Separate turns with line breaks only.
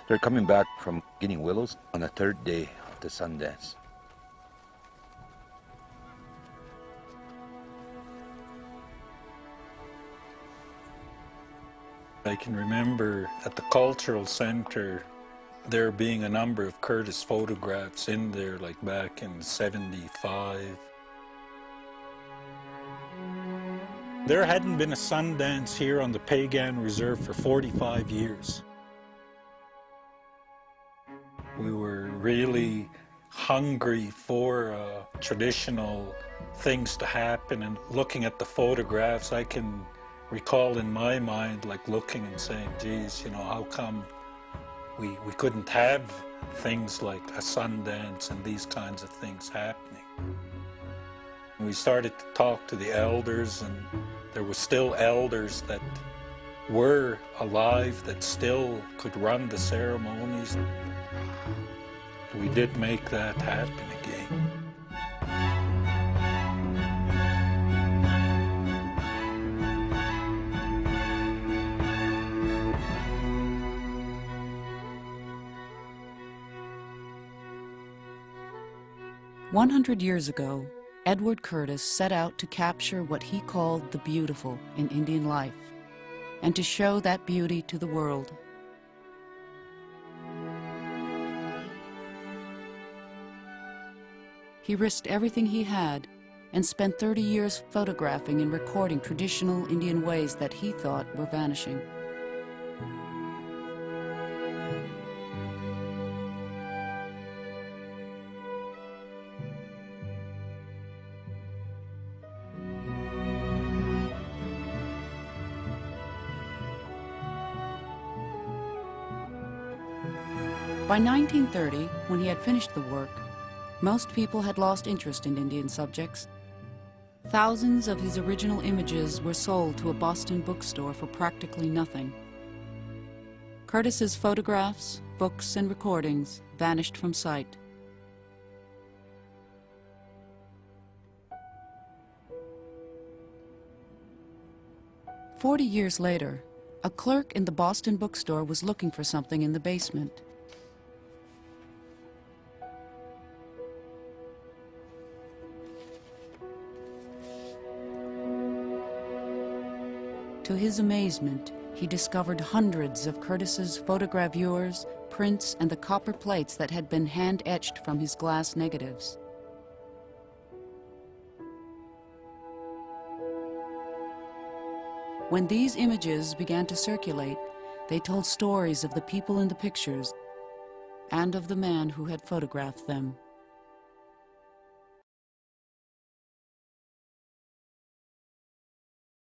They're coming back from getting willows on the third day of the Sundance.
I can remember at the cultural center there being a number of Curtis photographs in there, like back in '75. There hadn't been a Sundance here on the Piegan Reserve for 45 years. We were really hungry for traditional things to happen, and looking at the photographs, I can recall in my mind like looking and saying, geez, you know, how come we couldn't have things like a Sundance and these kinds of things happening. And we started to talk to the elders, and there were still elders that were alive that still could run the ceremonies. We did make that happen again.
"100 years ago, Edward Curtis set out to capture what he called the beautiful in Indian life, and to show that beauty to the world. He risked everything he had and spent 30 years photographing and recording traditional Indian ways that he thought were vanishing. By 1930, when he had finished the work, most people had lost interest in Indian subjects. Thousands of his original images were sold to a Boston bookstore for practically nothing. Curtis's photographs, books, and recordings vanished from sight. "40 years later, a clerk in the Boston bookstore was looking for something in the basement. To his amazement, he discovered hundreds of Curtis's photogravures, prints, and the copper plates that had been hand-etched from his glass negatives. When these images began to circulate, they told stories of the people in the pictures and of the man who had photographed them.